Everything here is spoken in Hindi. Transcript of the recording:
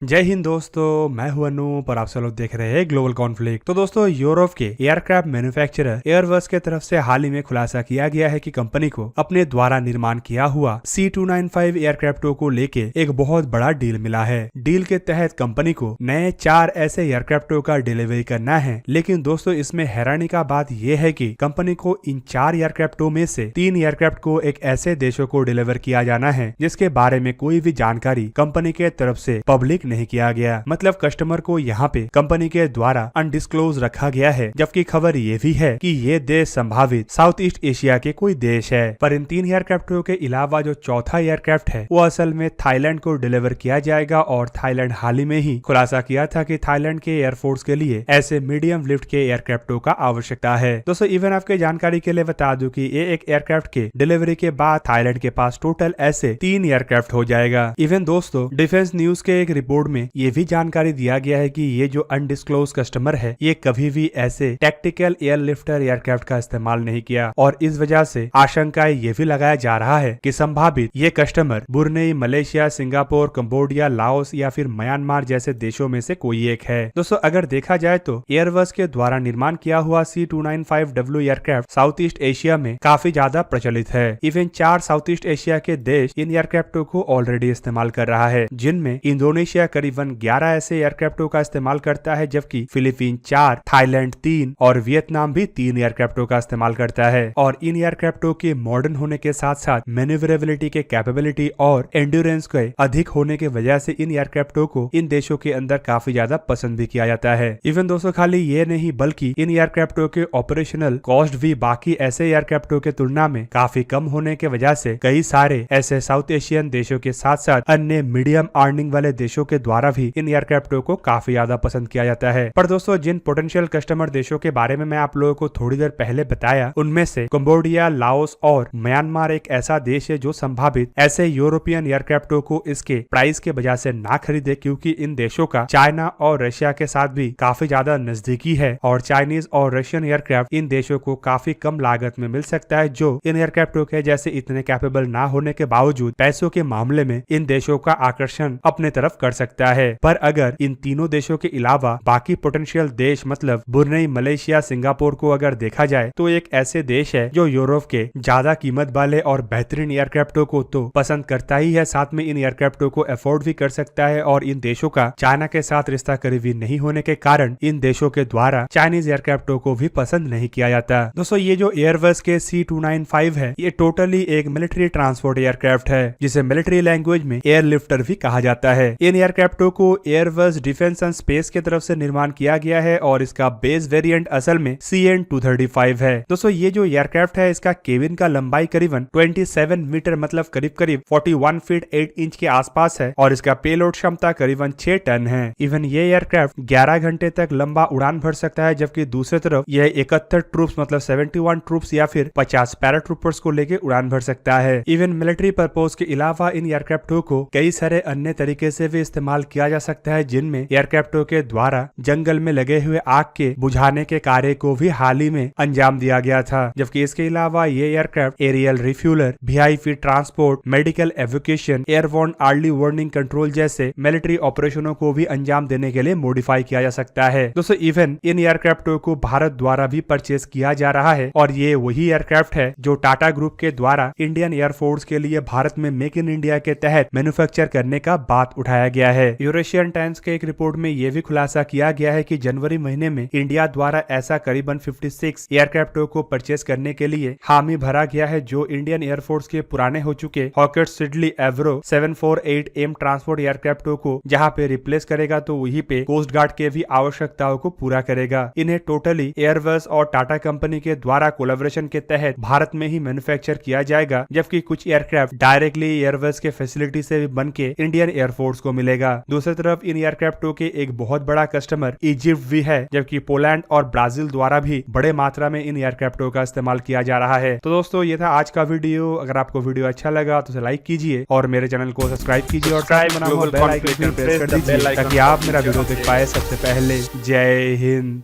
जय हिंद दोस्तों, मैं हूं अनूप और आप सब लोग देख रहे हैं ग्लोबल कॉन्फ्लिक्ट। तो दोस्तों, यूरोप के एयरक्राफ्ट मैन्युफैक्चरर एयरबस के तरफ से हाल ही में खुलासा किया गया है कि कंपनी को अपने द्वारा निर्माण किया हुआ C295 एयरक्राफ्टों को लेके एक बहुत बड़ा डील मिला है। डील के तहत कंपनी को नए 4 ऐसे एयरक्राफ्टों का डिलीवरी करना है। लेकिन दोस्तों, इसमें हैरानी का बात यह है कि कंपनी को इन 4 एयरक्राफ्टों में से 3 एयरक्राफ्ट को एक ऐसे देशों को डिलीवर किया जाना है जिसके बारे में कोई भी जानकारी कंपनी के तरफ से पब्लिक नहीं किया गया। मतलब कस्टमर को यहाँ पे कंपनी के द्वारा अनडिस्क्लोज रखा गया है। जबकि खबर ये भी है कि ये देश संभावित साउथ ईस्ट एशिया के कोई देश है। पर इन 3 एयरक्राफ्टों के अलावा जो चौथा एयरक्राफ्ट है वो असल में थाईलैंड को डिलीवर किया जाएगा। और थाईलैंड हाल ही में ही खुलासा किया था कि थाईलैंड के एयरफोर्स के लिए ऐसे मीडियम लिफ्ट के एयरक्राफ्टों का आवश्यकता है। दोस्तों, इवन आपके जानकारी के लिए बता दूं कि ये एक एयरक्राफ्ट के डिलीवरी के बाद थाईलैंड के पास टोटल ऐसे 3 एयरक्राफ्ट हो जाएगा। इवन दोस्तों, डिफेंस न्यूज के एक रिपोर्ट में ये भी जानकारी दिया गया है कि ये जो अनडिस्क्लोज कस्टमर है ये कभी भी ऐसे टैक्टिकल एयरलिफ्टर एयरक्राफ्ट का इस्तेमाल नहीं किया। और इस वजह से आशंकाएं ये भी लगाया जा रहा है कि संभावित ये customer Brunei, Malaysia, Singapore, Cambodia, Laos या फिर म्यांमार जैसे देशों में से कोई एक है। दोस्तों, अगर देखा जाए तो एयरबस के द्वारा निर्माण किया हुआ C295W aircraft south east Asia में काफी ज्यादा प्रचलित है। इवन 4 साउथ ईस्ट एशिया के देश इन एयरक्राफ्टों को ऑलरेडी इस्तेमाल कर रहा है, जिनमें इंडोनेशिया करीबन 11 ऐसे एयरक्राफ्टों का इस्तेमाल करता है, जबकि फिलीपीन 4, थाईलैंड 3 और वियतनाम भी 3 एयरक्राफ्टों का इस्तेमाल करता है। और इन एयरक्राफ्टों के मॉडर्न होने के साथ साथ मैन्यूवरेबिलिटी के कैपेबिलिटी और एंड्योरेंस के अधिक होने की वजह से इन एयरक्राफ्टों को इन देशों के अंदर काफी ज्यादा पसंद भी किया जाता है। इवन दोस्तों, खाली ये नहीं बल्कि इन एयरक्राफ्टों के ऑपरेशनल कॉस्ट भी बाकी ऐसे एयरक्राफ्टों के तुलना में काफी कम होने की वजह से कई सारे ऐसे साउथ एशियन देशों के साथ साथ अन्य मीडियम अर्निंग वाले देशों के द्वारा भी इन एयरक्राफ्टों को काफी ज्यादा पसंद किया जाता है। पर दोस्तों, जिन पोटेंशियल कस्टमर देशों के बारे में मैं आप लोगों को थोड़ी देर पहले बताया, उनमें से कंबोडिया, लाओस और म्यांमार एक ऐसा देश है जो संभावित ऐसे यूरोपियन एयरक्राफ्टों को इसके प्राइस के वजह से ना खरीदे, क्योंकि इन देशों का चाइना और रशिया के साथ भी काफी ज्यादा नजदीकी है और चाइनीज और रशियन एयरक्राफ्ट इन देशों को काफी कम लागत में मिल सकता है, जो इन एयरक्राफ्टों के जैसे इतने कैपेबल ना होने के बावजूद पैसों के मामले में इन देशों का आकर्षण अपने तरफ कर सकता है। पर अगर इन तीनों देशों के अलावा बाकी पोटेंशियल देश मतलब ब्रुनेई, मलेशिया, सिंगापुर को अगर देखा जाए तो एक ऐसे देश है जो यूरोप के ज्यादा कीमत वाले और बेहतरीन एयरक्राफ्टों को तो पसंद करता ही है, साथ में इन एयरक्राफ्टों को अफोर्ड भी कर सकता है। और इन देशों का चाइना के साथ रिश्ता करीबी नहीं होने के कारण इन देशों के द्वारा चाइनीज एयरक्राफ्टों को भी पसंद नहीं किया जाता। दोस्तों, ये जो एयरबस के C295 है ये टोटली एक मिलिट्री ट्रांसपोर्ट एयरक्राफ्ट है, जिसे मिलिट्री लैंग्वेज में एयरलिफ्टर भी कहा जाता है। इन एयरक्राफ्टों को एयरबस डिफेंस एंड स्पेस की तरफ से निर्माण किया गया है और इसका बेस वेरिएंट असल में CN235 है। दोस्तों, ये जो एयरक्राफ्ट है इसका केबिन का लंबाई करीबन 27 मीटर मतलब करीब करीब 41 फीट 8 इंच के आसपास है और इसका पेलोड क्षमता करीबन 6 टन है। इवन ये एयरक्राफ्ट 11 घंटे तक लंबा उड़ान भर सकता है, जबकि दूसरी तरफ यह 71 ट्रूप्स मतलब 71 ट्रूप्स या फिर 50 पैराट्रूपर्स को लेकर उड़ान भर सकता है। इवन मिलिट्री पर्पज के अलावा इन एयरक्राफ्टों को कई सारे अन्य तरीके से भी इस्तेमाल किया जा सकता है, जिनमें एयरक्राफ्टों के द्वारा जंगल में लगे हुए आग के बुझाने के कार्य को भी हाल ही में अंजाम दिया गया था। जबकि इसके अलावा ये aircraft aerial refueller, VIP transport, medical evacuation, airborne early warning control जैसे मिलिट्री ऑपरेशनों को भी अंजाम देने के लिए मॉडिफाई किया जा सकता है। दोस्तों, इवन इन एयरक्राफ्टों को भारत द्वारा भी परचेज किया जा रहा है और ये वही एयरक्राफ्ट है जो टाटा ग्रुप के द्वारा इंडियन एयरफोर्स के लिए भारत में मेक इन इंडिया के तहत मैन्युफैक्चर करने का बात उठाया गया है। यूरेशियन टाइम्स के एक रिपोर्ट में यह भी खुलासा किया गया है कि जनवरी महीने में इंडिया द्वारा ऐसा करीबन 56 एयरक्राफ्टों को परचेज करने के लिए हामी भरा गया है, जो इंडियन एयरफोर्स के पुराने हो चुके हॉकेट सिडली एवरो 748M ट्रांसपोर्ट एयरक्राफ्टों को जहां पे रिप्लेस करेगा तो वहीं पे कोस्ट गार्ड के भी आवश्यकताओं को पूरा करेगा। इन्हें टोटली एयरबस और टाटा कंपनी के द्वारा कोलैबोरेशन के तहत भारत में ही मैन्युफैक्चर किया जाएगा, जबकि कुछ एयरक्राफ्ट डायरेक्टली एयरबस के फैसिलिटी से भी बन के इंडियन एयरफोर्स को मिलेगा। दूसरी तरफ इन एयरक्राफ्टों के एक बहुत बड़ा कस्टमर इजिप्ट भी है, जबकि पोलैंड और ब्राजील द्वारा भी बड़े मात्रा में इन एयरक्राफ्टों का इस्तेमाल किया जा रहा है। तो दोस्तों, ये था आज का वीडियो। अगर आपको वीडियो अच्छा लगा तो लाइक कीजिए और मेरे चैनल को सब्सक्राइब कीजिए और बेल आइकन प्रेस कर दीजिए ताकि आप मेरा वीडियो देख पाए सबसे पहले। जय हिंद।